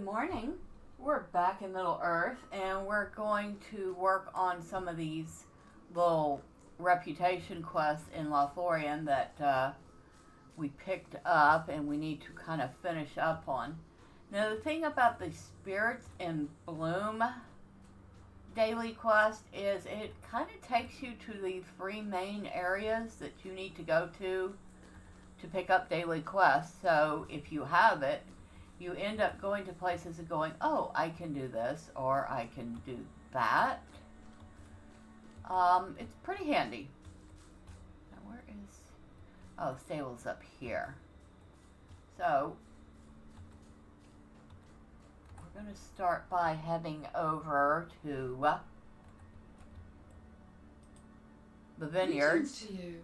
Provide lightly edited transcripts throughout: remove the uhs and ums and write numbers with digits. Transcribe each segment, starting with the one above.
Good morning. We're back in Middle Earth and we're going to work on some of these little reputation quests in Lothlorien that we picked up and we need to kind of finish up on. Now, the thing about the Spirits in Bloom daily quest is it kind of takes you to the three main areas that you need to go to pick up daily quests. So if you have it, you end up going to places and going, oh, I can do this or I can do that. It's pretty handy. Now where is... Oh, stable's up here. So we're going to start by heading over to the vineyards. To you.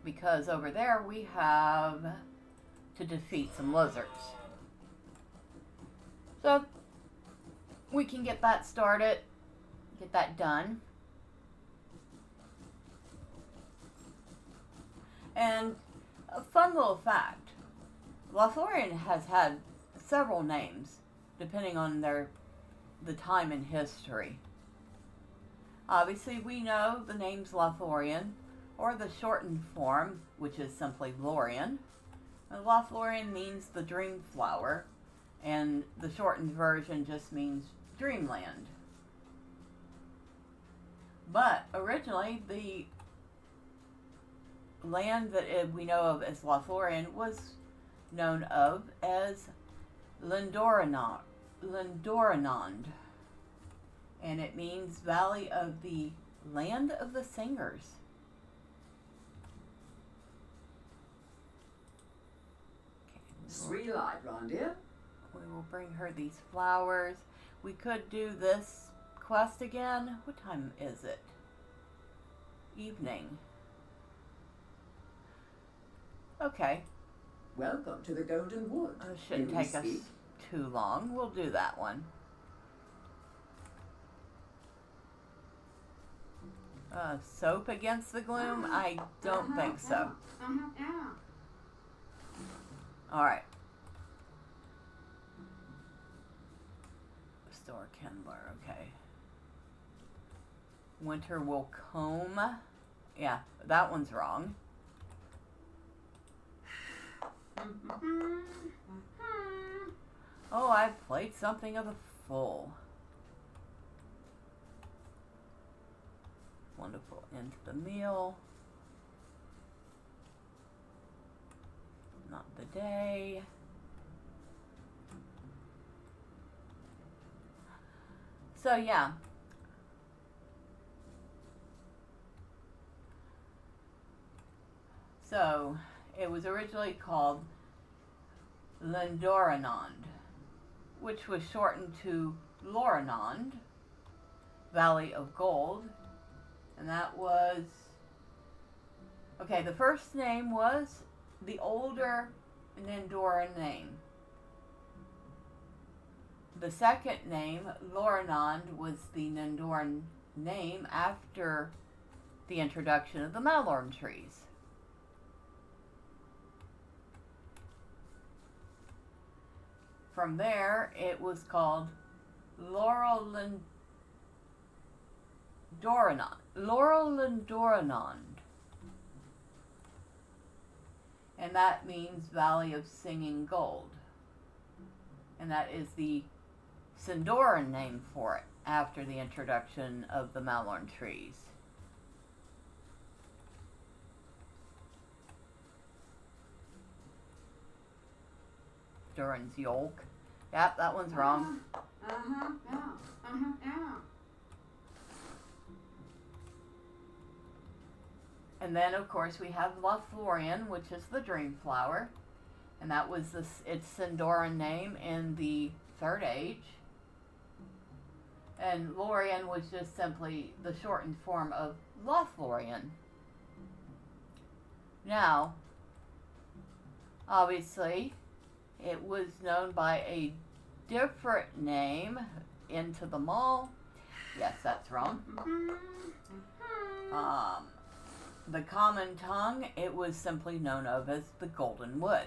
Because over there we have to defeat some lizards. So we can get that started, get that done. And a fun little fact, Lothlorien has had several names depending on the time in history. Obviously we know the name's Lothlorien, or the shortened form, which is simply Lorien. Lothlorien means the dream flower, and the shortened version just means dreamland. But originally, the land that we know of as Lothlorien was known of as Lorien, and it means Valley of the Land of the Singers. Sweet light, Rondia. We will bring her these flowers. We could do this quest again. What time is it? Evening. Okay. Welcome to the Golden Wood. It shouldn't take us too long. We'll do that one. Soap against the gloom? I don't think so. Alright. Restore Kindler, okay. Winter will comb. Yeah, that one's wrong. Oh, I played something of the full. Wonderful end to the meal. Not the day. So yeah. So it was originally called Lorien, which was shortened to Lorien, Valley of Gold. And that was... Okay, the first name was the older Nandoran name. The second name, Lorien, was the Nandoran name after the introduction of the Lorien trees. From there, it was called Lorien, and that means Valley of Singing Gold. And that is the Sindarin name for it, after the introduction of the Lorien trees. Durin's yolk. Yep, that one's wrong. And then, of course, we have Lothlorien, which is the dream flower. And that was its Sindarin name in the Third Age. And Lorien was just simply the shortened form of Lothlorien. Now, obviously, it was known by a different name. Into the Mall. Yes, that's wrong. The common tongue, it was simply known of as the Golden Wood.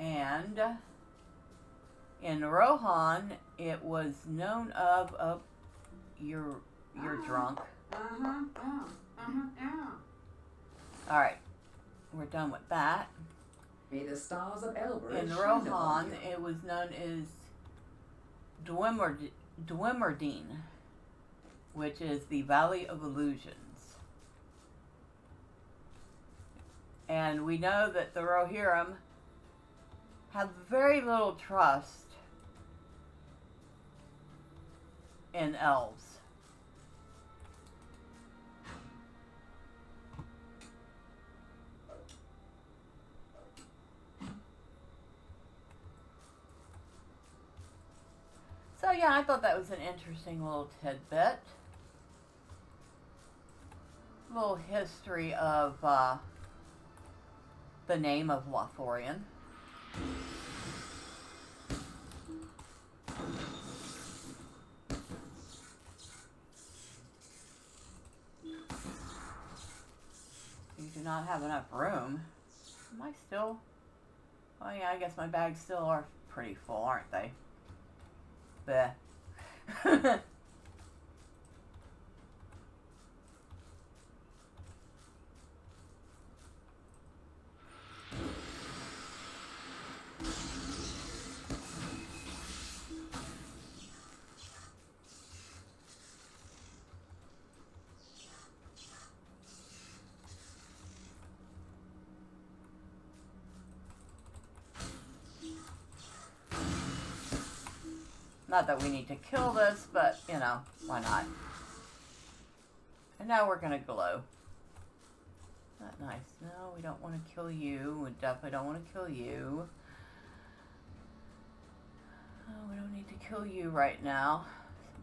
And in Rohan, it was known of you're drunk. All right, we're done with that. May the stars of Elbridge In shine Rohan, upon you. it was known as Dwemerdine, which is the Valley of Illusions. And we know that the Rohirrim have very little trust in elves. So yeah, I thought that was an interesting little tidbit. Little history of the name of Lothlorien. You do not have enough room. Am I still? Oh yeah, I guess my bags still are pretty full, aren't they? Bleh. Not that we need to kill this, but, you know, why not? And now we're going to glow. Not nice. No, we don't want to kill you. We definitely don't want to kill you. Oh, we don't need to kill you right now.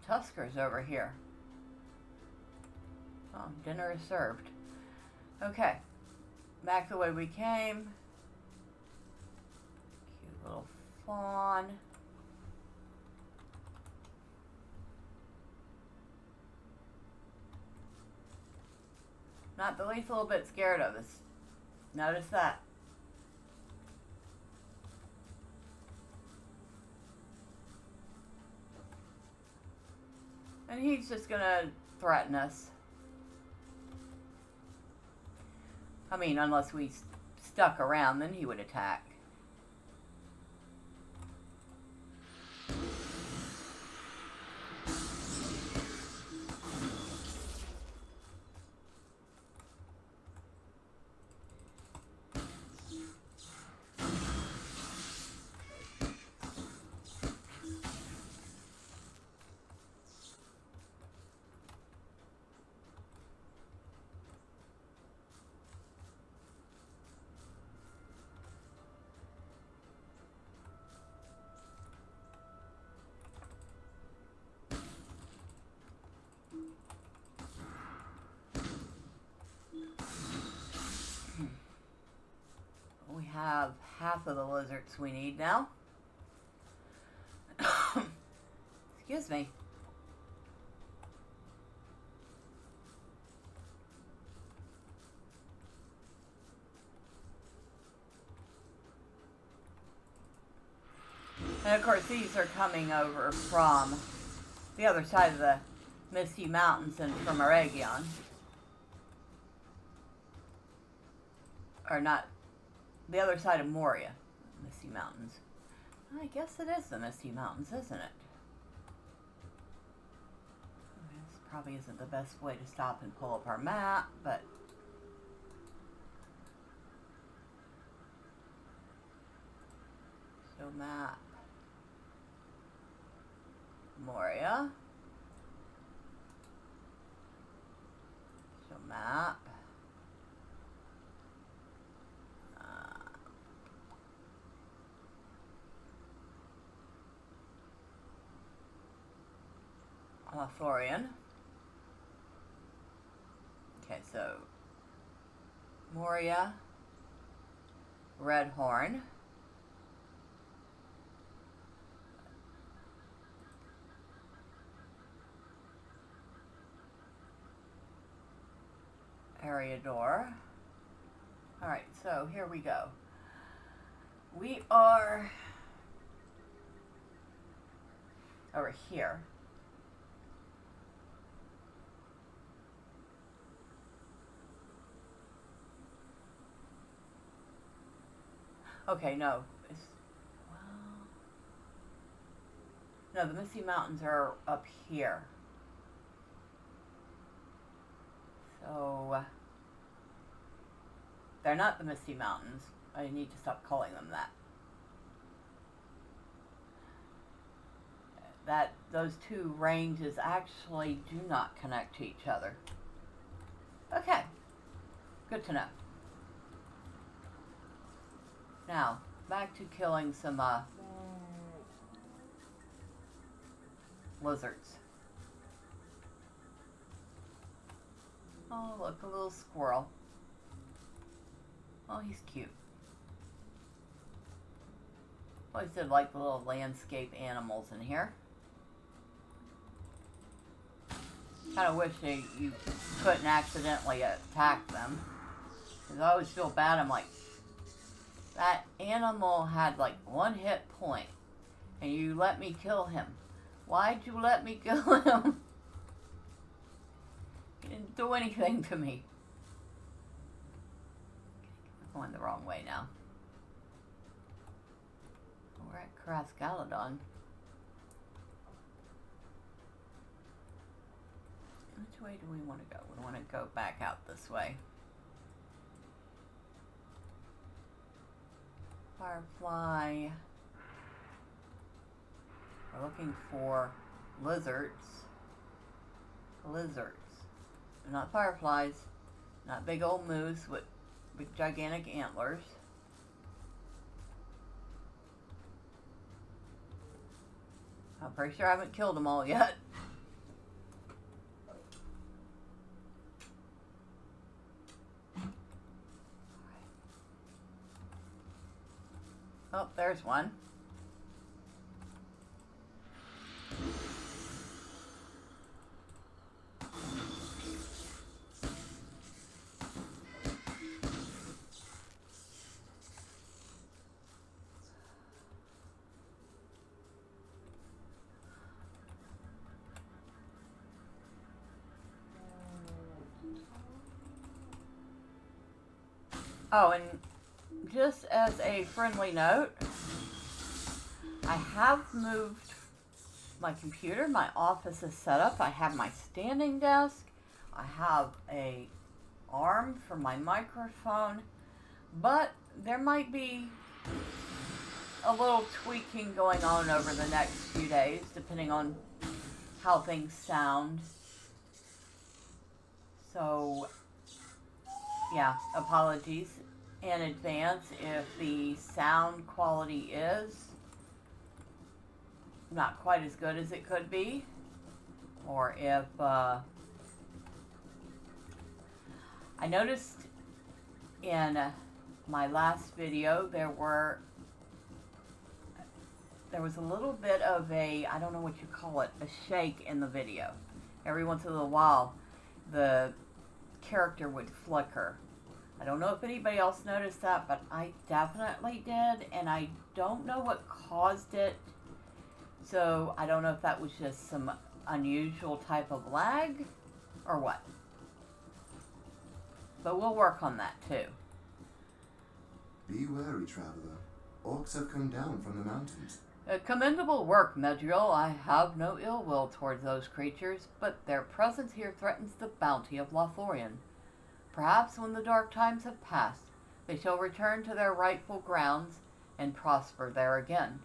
Some Tuskers over here. Oh, dinner is served. Okay. Back the way we came. Cute little fawn. Not the least little bit scared of us. Notice that. And he's just gonna threaten us. I mean, unless we stuck around, then he would attack. We have half of the lizards we need now. Excuse me. And of course these are coming over from the other side of the Misty Mountains and from Eregion. Or not, the other side of Moria, Misty Mountains. I guess it is the Misty Mountains, isn't it? This probably isn't the best way to stop and pull up our map, but... So map. Moria. So map. Lothlorien. Okay, so Moria, Redhorn, Eriador. Alright, so here we go. We are over here. Okay, no. Well, no, the Misty Mountains are up here. So, they're not the Misty Mountains. I need to stop calling them that. Those two ranges actually do not connect to each other. Okay, good to know. Now, back to killing some lizards. Oh, look, a little squirrel. Oh, he's cute. Always did like the little landscape animals in here. Kind of wish you couldn't accidentally attack them. Because I always feel bad. I'm like, that animal had like 1 hit point. And you let me kill him. Why'd you let me kill him? He didn't do anything to me. I'm going the wrong way now. We're at Kraskaladon. Which way do we want to go? We want to go back out this way. Firefly. We're looking for lizards. Lizards. Not fireflies. Not big old moose with big gigantic antlers. I'm pretty sure I haven't killed them all yet. Oh, there's one. Oh, and just as a friendly note, I have moved my computer. My office is set up. I have my standing desk. I have a arm for my microphone. But there might be a little tweaking going on over the next few days, depending on how things sound. So, yeah, apologies in advance if the sound quality is not quite as good as it could be, or if I noticed in my last video there was a little bit of a, I don't know what you call it, a shake in the video. Every once in a while the character would flicker. I don't know if anybody else noticed that, but I definitely did, and I don't know what caused it. So I don't know if that was just some unusual type of lag or what. But we'll work on that too. Be wary, traveler. Orcs have come down from the mountains. Commendable work, Medriel. I have no ill will towards those creatures, but their presence here threatens the bounty of Lothlorien. Perhaps when the dark times have passed, they shall return to their rightful grounds and prosper there again.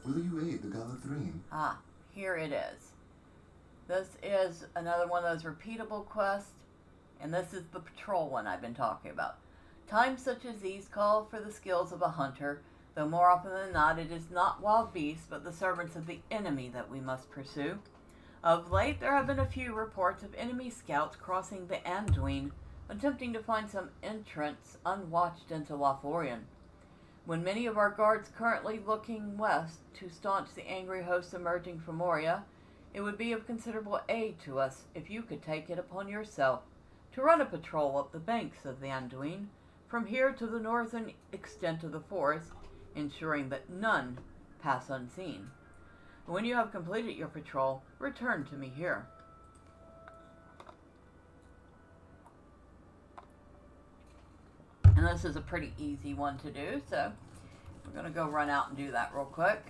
Will you aid the Lothlorien? Ah, here it is. This is another one of those repeatable quests, and this is the patrol one I've been talking about. Times such as these call for the skills of a hunter, though more often than not it is not wild beasts, but the servants of the enemy that we must pursue. Of late, there have been a few reports of enemy scouts crossing the Anduin, attempting to find some entrance unwatched into Lothlorien. When many of our guards currently looking west to staunch the angry hosts emerging from Moria, it would be of considerable aid to us if you could take it upon yourself to run a patrol up the banks of the Anduin, from here to the northern extent of the forest, ensuring that none pass unseen. When you have completed your patrol, return to me here. And this is a pretty easy one to do, so we're going to go run out and do that real quick.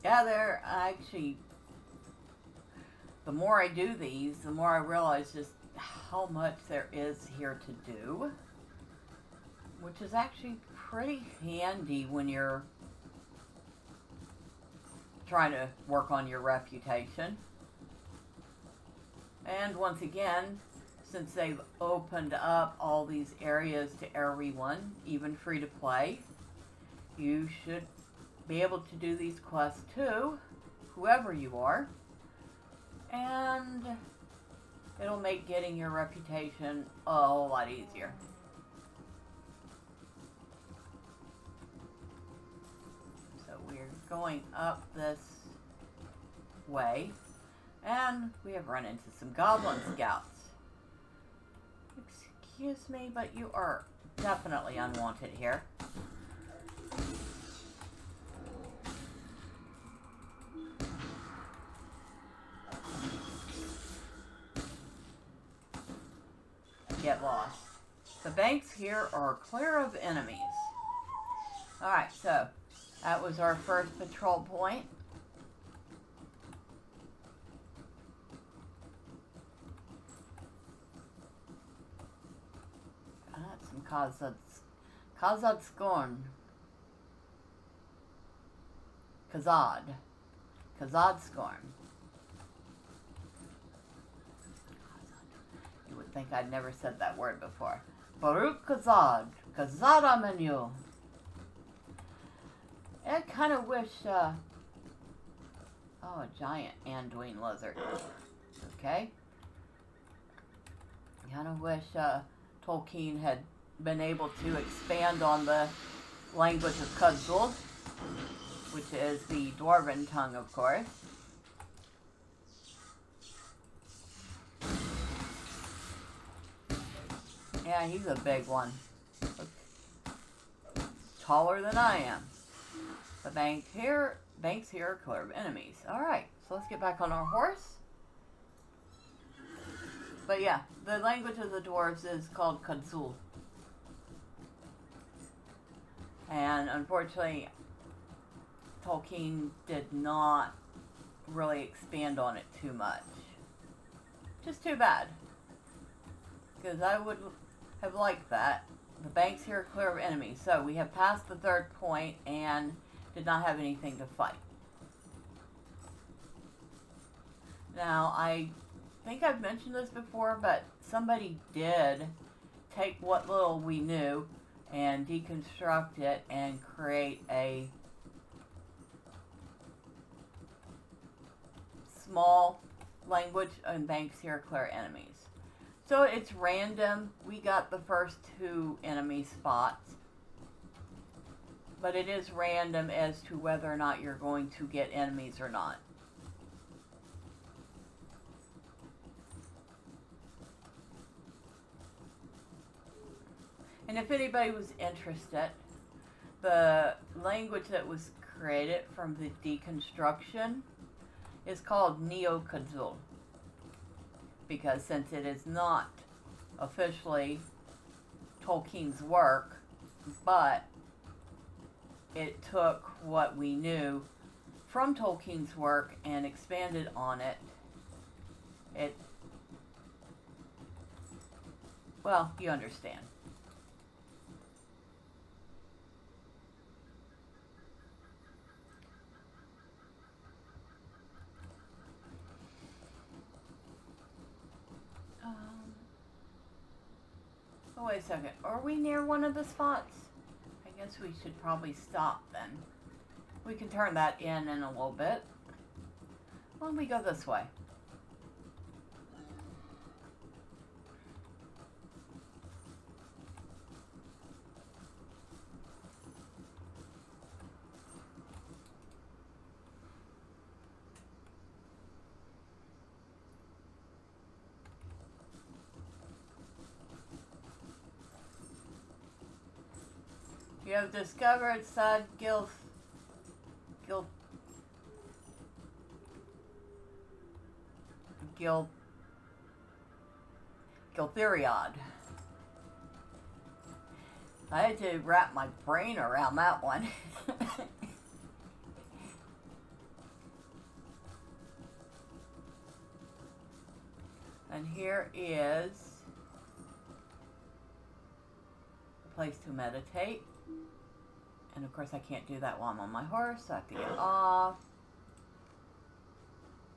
Yeah, they're actually, the more I do these, the more I realize just how much there is here to do, which is actually pretty handy when you're trying to work on your reputation. And once again, since they've opened up all these areas to everyone, even free to play, you should be able to do these quests too, whoever you are, and it'll make getting your reputation a whole lot easier. So we're going up this way, and we have run into some goblin scouts. Excuse me, but you are definitely unwanted here. Get lost. The banks here are clear of enemies. Alright, so that was our first patrol point. That's some Kazad Scorn. Kazad Scorn. You would think I'd never said that word before. Baruch Kazad. Kazad Amenu. I kind of wish, oh, a giant Anduin lizard. Okay. I kind of wish, Tolkien had been able to expand on the language of Kazul, which is the Dwarven tongue, of course. Yeah, he's a big one. Taller than I am. The banks here are clear of enemies. Alright, so let's get back on our horse. But yeah, the language of the dwarves is called Kazul. And unfortunately, Tolkien did not really expand on it too much. Just too bad. Because I would have liked that. The banks here are clear of enemies. So we have passed the third point and did not have anything to fight. Now, I think I've mentioned this before, but somebody did take what little we knew and deconstruct it and create a small language and banks here are clear enemies. So it's random. We got the first 2 enemy spots. But it is random as to whether or not you're going to get enemies or not. And if anybody was interested, the language that was created from the deconstruction is called Neo-Kazul. Because since it is not officially Tolkien's work, but it took what we knew from Tolkien's work and expanded on it, well, you understand. Oh, wait a second. Are we near one of the spots? I guess we should probably stop then. We can turn that in a little bit. Why don't we go this way? You have discovered sad Giltheriod. I had to wrap my brain around that one. And here is a place to meditate. And of course I can't do that while I'm on my horse, so I have to get off.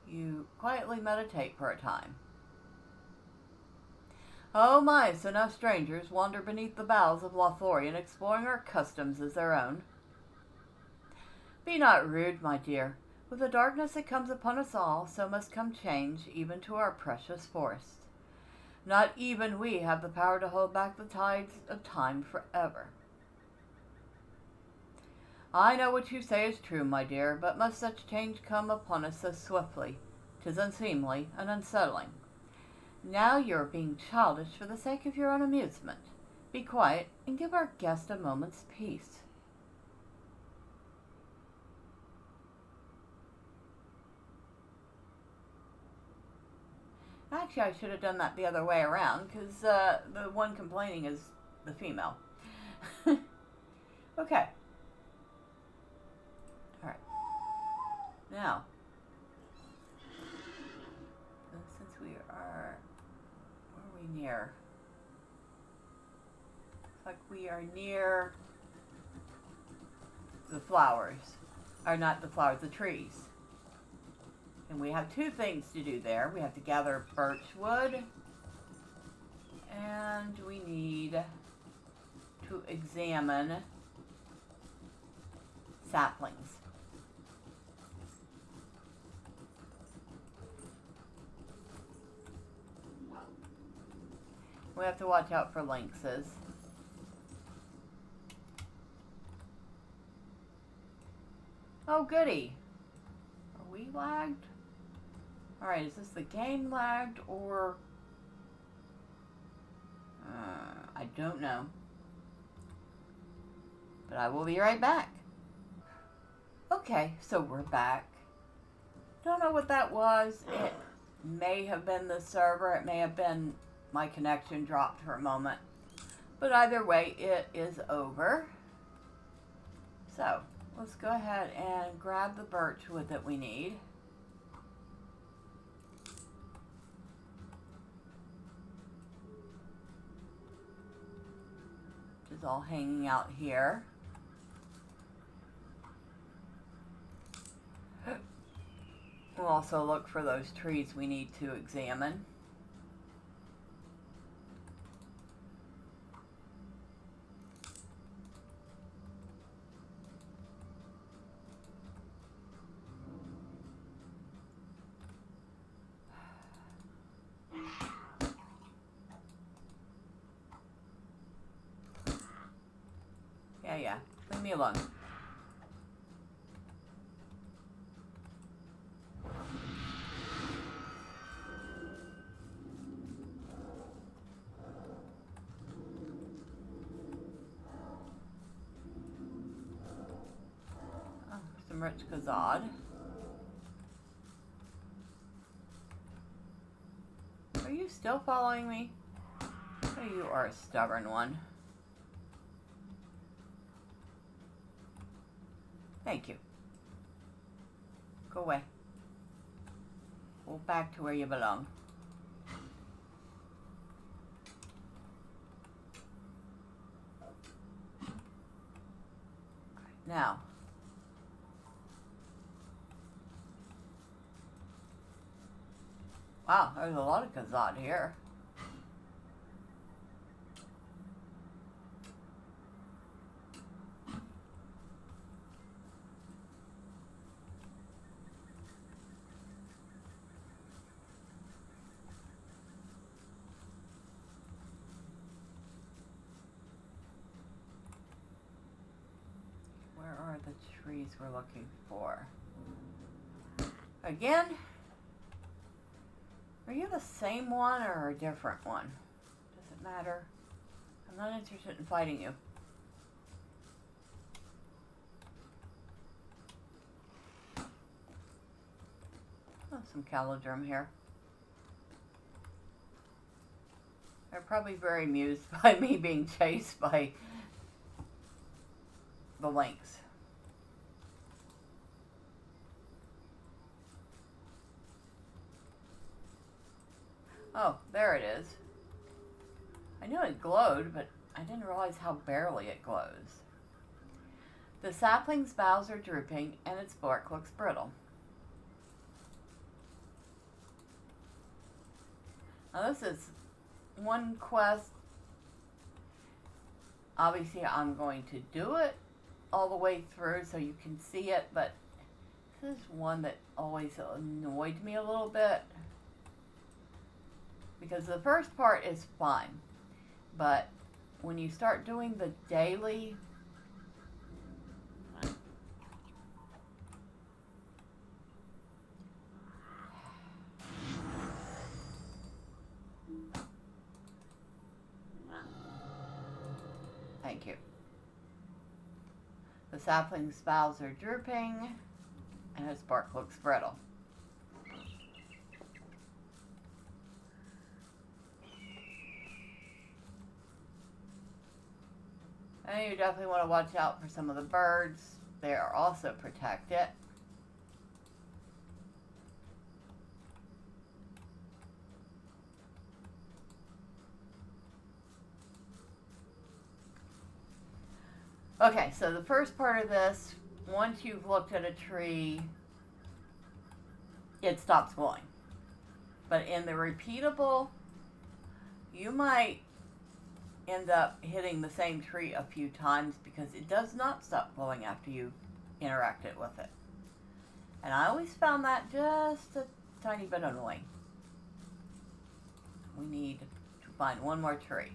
You quietly meditate for a time. Oh my, so now strangers wander beneath the boughs of Lothlorien, exploring our customs as their own. Be not rude, my dear. With the darkness that comes upon us all, so must come change, even to our precious forest. Not even we have the power to hold back the tides of time forever. I know what you say is true, my dear, but must such change come upon us so swiftly? 'Tis unseemly and unsettling. Now you're being childish for the sake of your own amusement. Be quiet and give our guest a moment's peace. Actually, I should have done that the other way around, because the one complaining is the female. Okay. Alright. Now, since we are... Where are we near? Looks like we are near the flowers. Or not the flowers, the trees. And we have two things to do there. We have to gather birch wood. And we need to examine saplings. We have to watch out for lynxes. Oh, goody. Are we lagged? Alright, is this the game lagged or... I don't know. But I will be right back. Okay, so we're back. Don't know what that was. It may have been the server. It may have been my connection dropped for a moment. But either way, it is over. So, let's go ahead and grab the birch wood that we need. Which is all hanging out here. We'll also look for those trees we need to examine. Yeah, leave me alone. Oh, some rich kazad. Are you still following me? Oh, you are a stubborn one. Thank you. Go away. Go back to where you belong. Now. Wow, there's a lot of kazad here. Where are the trees we're looking for? Again? Are you the same one or a different one? Does it matter? I'm not interested in fighting you. some calodrum here. They're probably very amused by me being chased by the lynx. Oh, there it is. I knew it glowed, but I didn't realize how barely it glows. The sapling's boughs are drooping, and its bark looks brittle. Now this is one quest. Obviously, I'm going to do it all the way through so you can see it, but this is one that always annoyed me a little bit. Because the first part is fine, but when you start doing the daily, thank you. The sapling's boughs are drooping, and its bark looks brittle. And you definitely want to watch out for some of the birds. They are also protected. Okay, so the first part of this, once you've looked at a tree, it stops glowing. But in the repeatable, you might end up hitting the same tree a few times because it does not stop glowing after you interacted with it. And I always found that just a tiny bit annoying. We need to find one more tree.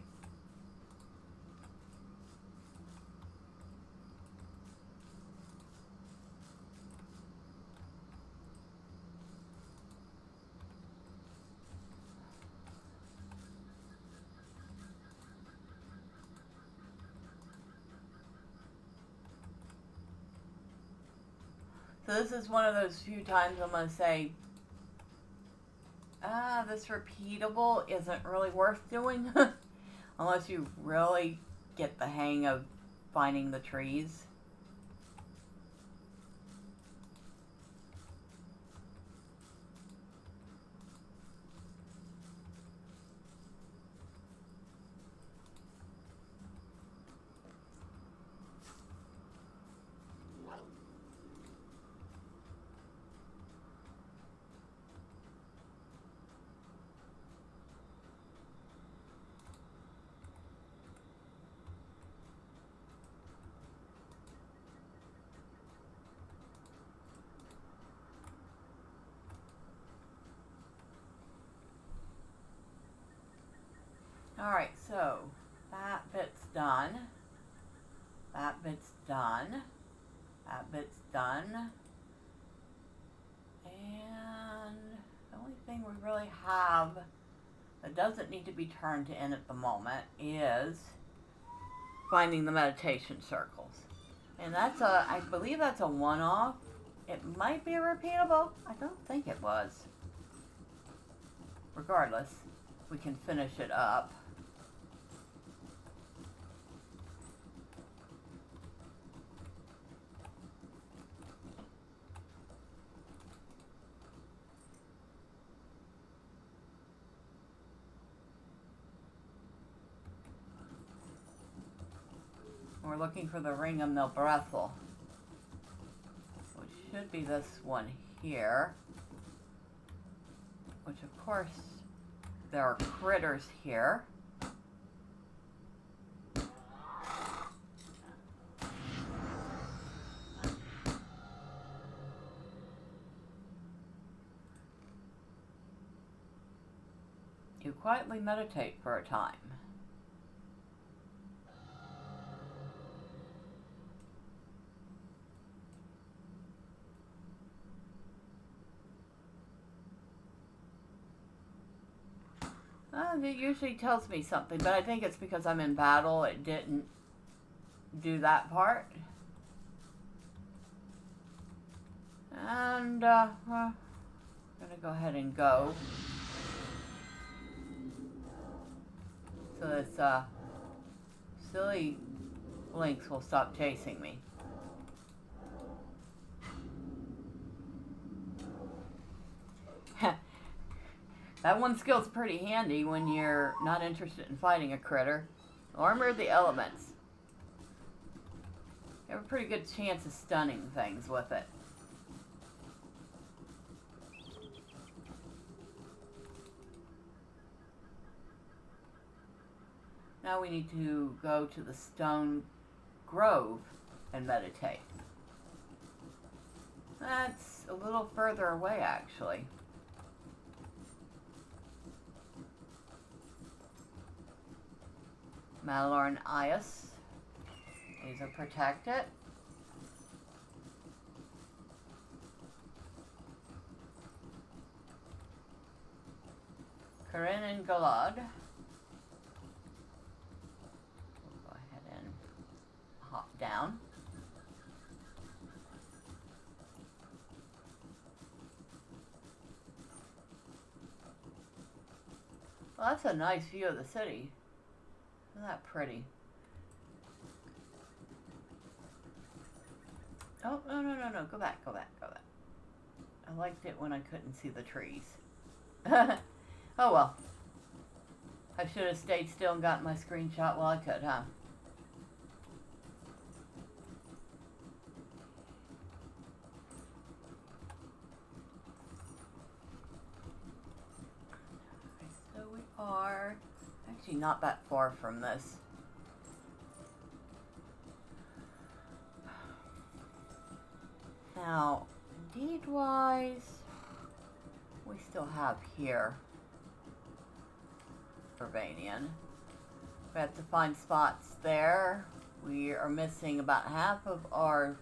So this is one of those few times I'm going to say, this repeatable isn't really worth doing unless you really get the hang of finding the trees. Alright, so that bit's done. That bit's done. That bit's done. And the only thing we really have that doesn't need to be turned in at the moment is finding the meditation circles. And that's I believe that's a one-off. It might be a repeatable. I don't think it was. Regardless, we can finish it up. We're looking for the ring of Milbrethel, which should be this one here. Which, of course, there are critters here. You quietly meditate for a time. It usually tells me something, but I think it's because I'm in battle. It didn't do that part. And, I'm gonna go ahead and go. So this silly lynx will stop chasing me. That one skill's pretty handy when you're not interested in fighting a critter. Armor the elements. You have a pretty good chance of stunning things with it. Now we need to go to the stone grove and meditate. That's a little further away, actually. Lorien Ice. These are protected. Corinne and Galad. We'll go ahead and hop down. Well, that's a nice view of the city. Isn't that pretty? Oh, no. Go back. I liked it when I couldn't see the trees. Oh well. I should have stayed still and gotten my screenshot while I could, huh? So we are actually not that far from this. Now, deed-wise, we still have here Urbanian. We have to find spots there. We are missing about half of our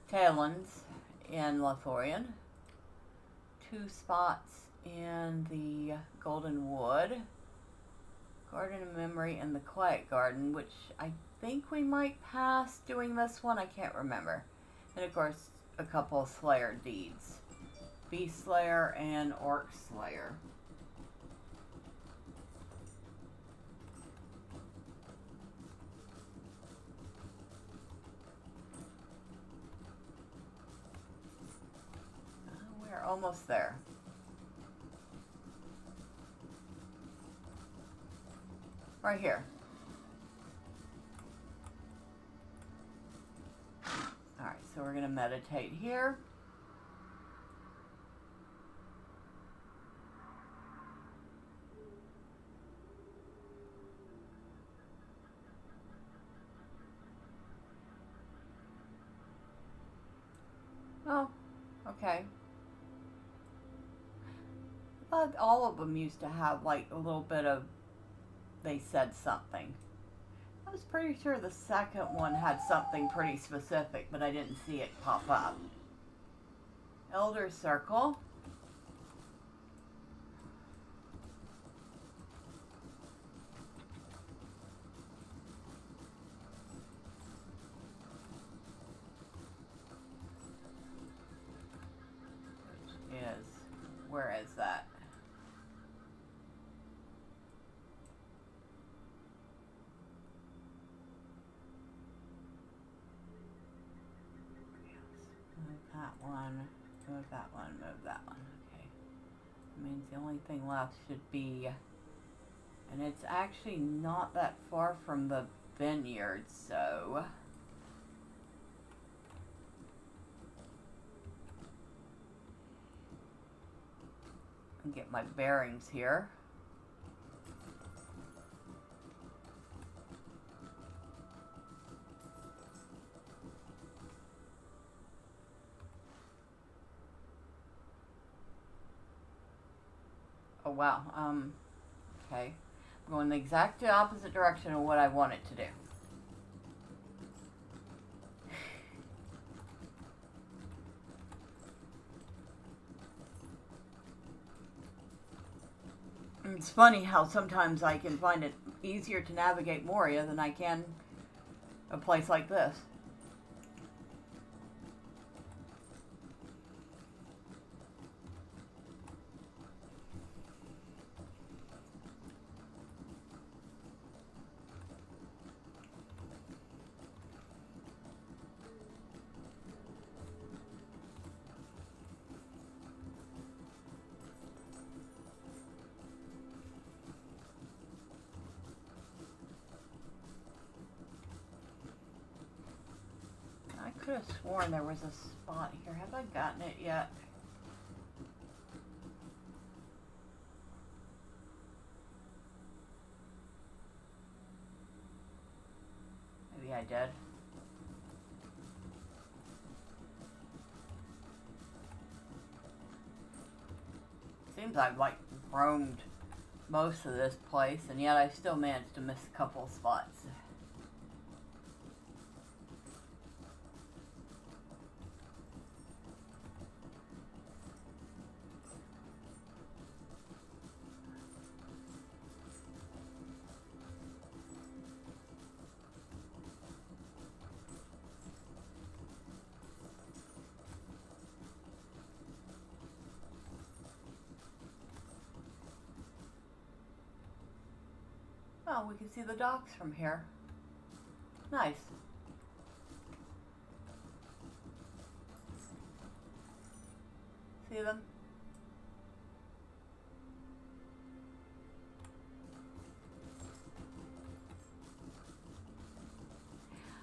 talons in Lothlorien. 2 spots in the Golden Wood, Garden of Memory, and the Quiet Garden, which I think we might pass doing this one. I can't remember. And of course, a couple of Slayer deeds. Beast Slayer and Orc Slayer. We're almost there. Right here. Alright, so we're going to meditate here. Oh, okay. But all of them used to have like a little bit of, they said something. I was pretty sure the second one had something pretty specific, but I didn't see it pop up. Elder Circle. Which is, where is that? Move that one. Okay. That means the only thing left should be, and it's actually not that far from the vineyard, so I can get my bearings here. Oh wow, okay. I'm going the exact opposite direction of what I want it to do. It's funny how sometimes I can find it easier to navigate Moria than I can a place like this. could have sworn there was a spot here. Have I gotten it yet? Maybe I did. Seems I've like roamed most of this place, and yet I still managed to miss a couple spots. Oh, we can see the docks from here. Nice. See them?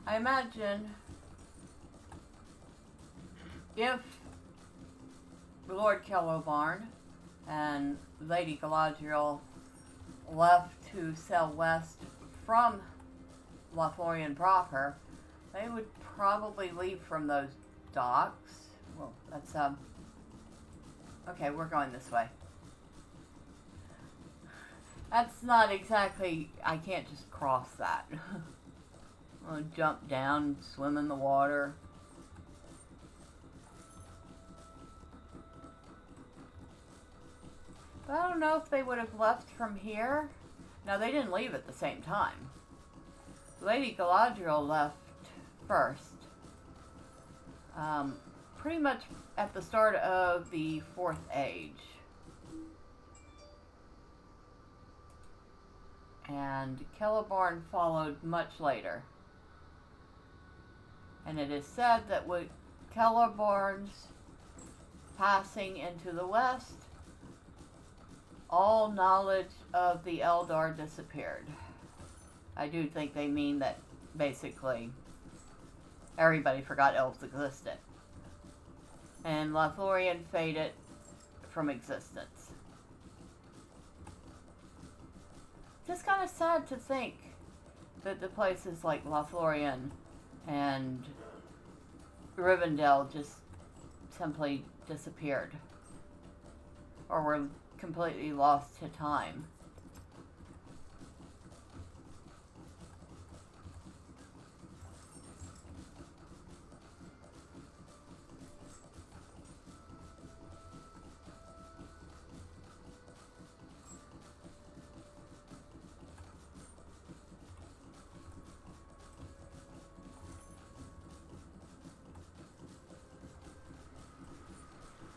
I imagine if Lord Celeborn and Lady Galadriel left to sail west from Lothlorien proper, they would probably leave from those docks. Well, that's okay, we're going this way. That's not exactly, I can't just cross that. I'll jump down, swim in the water. But I don't know if they would have left from here. Now, they didn't leave at the same time. Lady Galadriel left first. Pretty much at the start of the Fourth Age. And Celeborn followed much later. And it is said that with Celeborn's passing into the west, all knowledge of the Eldar disappeared. I do think they mean that basically everybody forgot elves existed. And Lothlorien faded from existence. Just kind of sad to think that the places like Lothlorien and Rivendell just simply disappeared. Or were completely lost to time.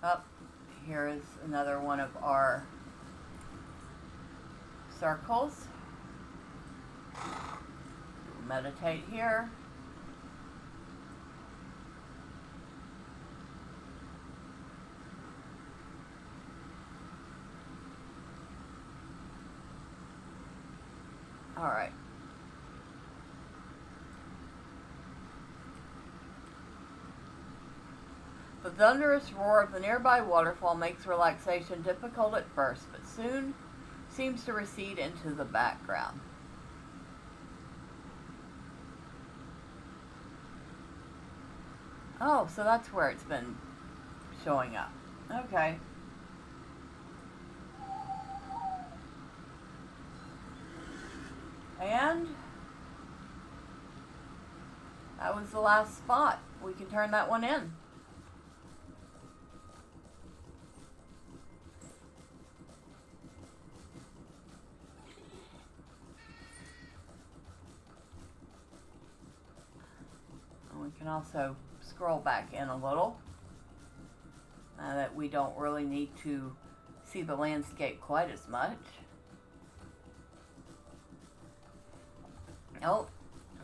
Up here is another one of our circles. Meditate here. All right. The thunderous roar of the nearby waterfall makes relaxation difficult at first, but soon seems to recede into the background. Oh, so that's where it's been showing up. Okay. And that was the last spot. We can turn that one in. We can also scroll back in a little, that we don't really need to see the landscape quite as much. Oh,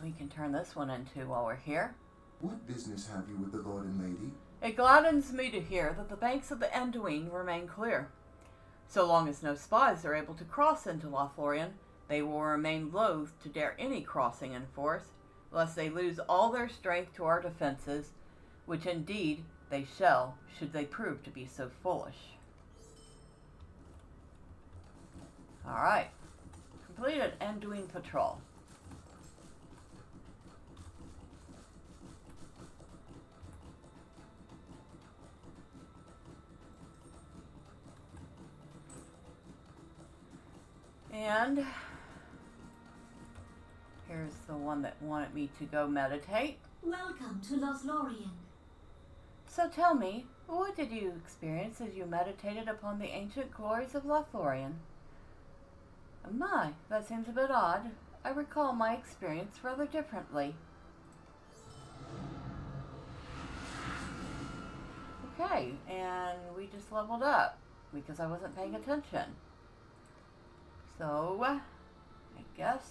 we can turn this one into while we're here. What business have you with the Lord and Lady? It gladdens me to hear that the banks of the Anduin remain clear. So long as no spies are able to cross into Lothlorien, they will remain loath to dare any crossing in force, lest they lose all their strength to our defenses, which indeed they shall, should they prove to be so foolish. Alright. Completed Anduin patrol. And here's the one that wanted me to go meditate. Welcome to Lothlorien. So tell me, what did you experience as you meditated upon the ancient glories of Lothlorien? My, that seems a bit odd. I recall my experience rather differently. Okay, and we just leveled up because I wasn't paying attention. So, I guess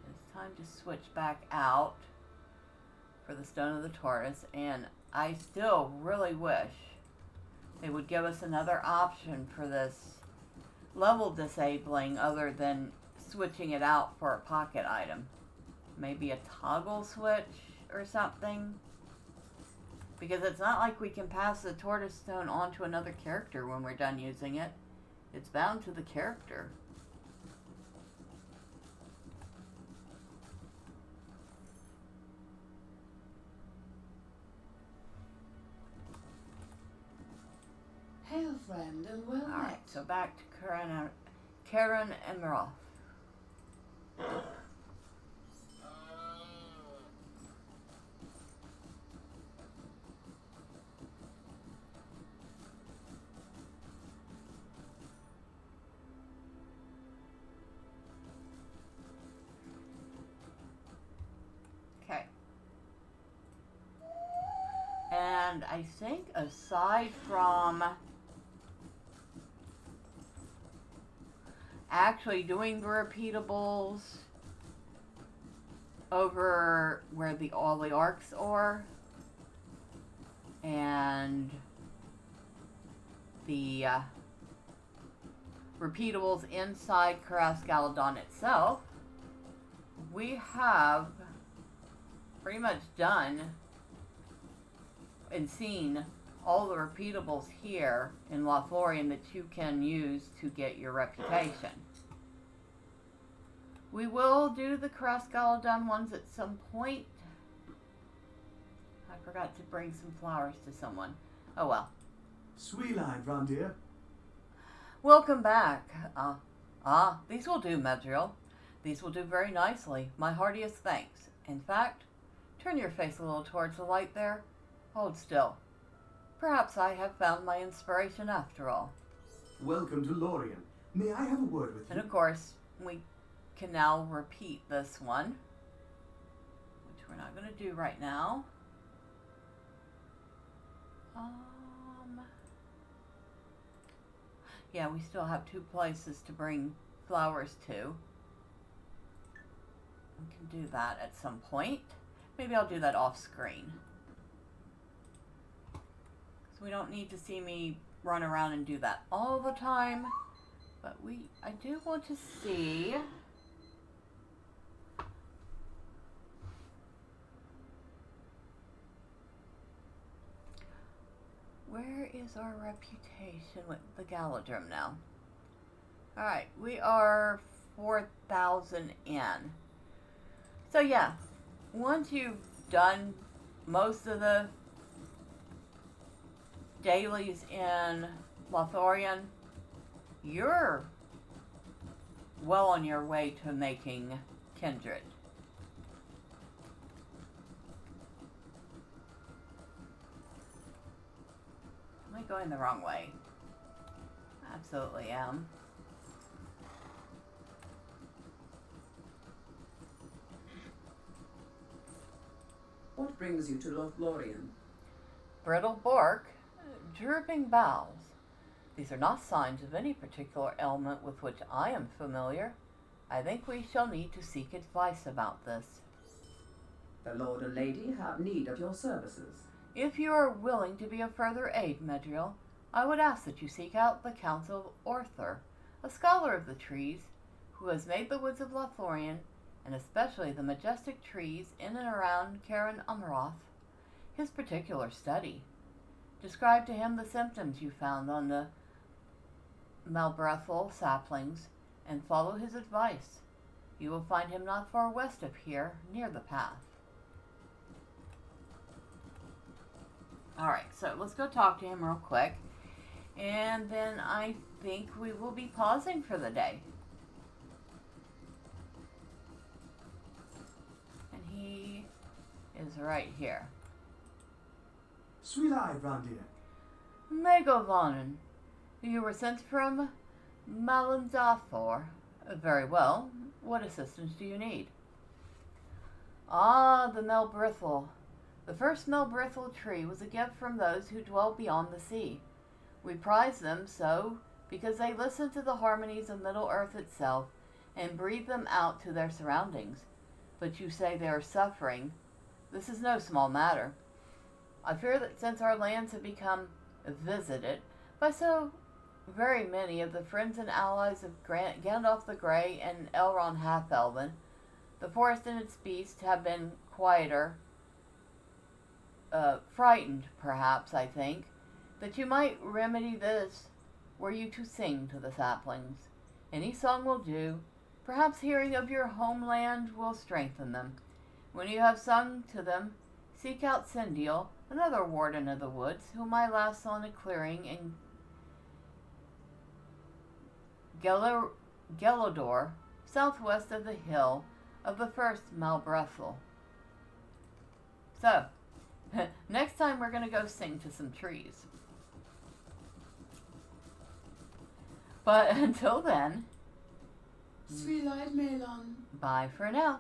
it's time to switch back out for the Stone of the Tortoise, and I still really wish they would give us another option for this level disabling other than switching it out for a pocket item. Maybe a toggle switch or something. Because it's not like we can pass the Tortoise Stone on to another character when we're done using it. It's bound to the character. Hail, friend, and well met. Alright, so back to Karen Emerald. Okay. And I think aside from actually doing the repeatables over where all the arcs are and the repeatables inside Caras Galadon itself, we have pretty much done and seen all the repeatables here in Lothlorien that you can use to get your reputation. We will do the Caras Galadon ones at some point. I forgot to bring some flowers to someone. Oh well. Sweeline, Rondeer. Welcome back. These will do, Medriel. These will do very nicely. My heartiest thanks. In fact, turn your face a little towards the light there. Hold still. Perhaps I have found my inspiration after all. Welcome to Lorien. May I have a word with you? And of course, we can now repeat this one, which we're not going to do right now. Yeah, we still have 2 places to bring flowers to. We can do that at some point. Maybe I'll do that off screen. So we don't need to see me run around and do that all the time. But I do want to see where is our reputation with the Galadrim now. Alright, we are 4,000 in. So yeah, once you've done most of the dailies in Lothlorien, you're well on your way to making Kindred. Am I going the wrong way? Absolutely am. What brings you to Lothlorien? Brittle bark, drooping boughs. These are not signs of any particular ailment with which I am familiar. I think we shall need to seek advice about this. The Lord and Lady have need of your services. If you are willing to be of further aid, Medriel, I would ask that you seek out the Council of Orther, a scholar of the trees, who has made the woods of Lothlorien and especially the majestic trees in and around Karen Umroth, his particular study. Describe to him the symptoms you found on the Malbrethal saplings and follow his advice. You will find him not far west of here, near the path. Alright, so let's go talk to him real quick. And then I think we will be pausing for the day. And he is right here. Sweet-eyed, Randir. Megovanen, you were sent from Malandathor. Very well. What assistance do you need? Ah, the Melbrithal. The first Melbrithal tree was a gift from those who dwell beyond the sea. We prize them so because they listen to the harmonies of Middle-earth itself and breathe them out to their surroundings. But you say they are suffering. This is no small matter. I fear that since our lands have become visited by so very many of the friends and allies of Gandalf the Grey and Elrond Half-Elven, the forest and its beasts have been quieter, frightened, perhaps, I think, that you might remedy this were you to sing to the saplings. Any song will do. Perhaps hearing of your homeland will strengthen them. When you have sung to them, seek out Sindiel, another warden of the woods, whom I last saw in a clearing in Gellador, southwest of the hill of the first Malbrethal. So, next time we're going to go sing to some trees. But until then, Sweet-eyed Melon. bye for now.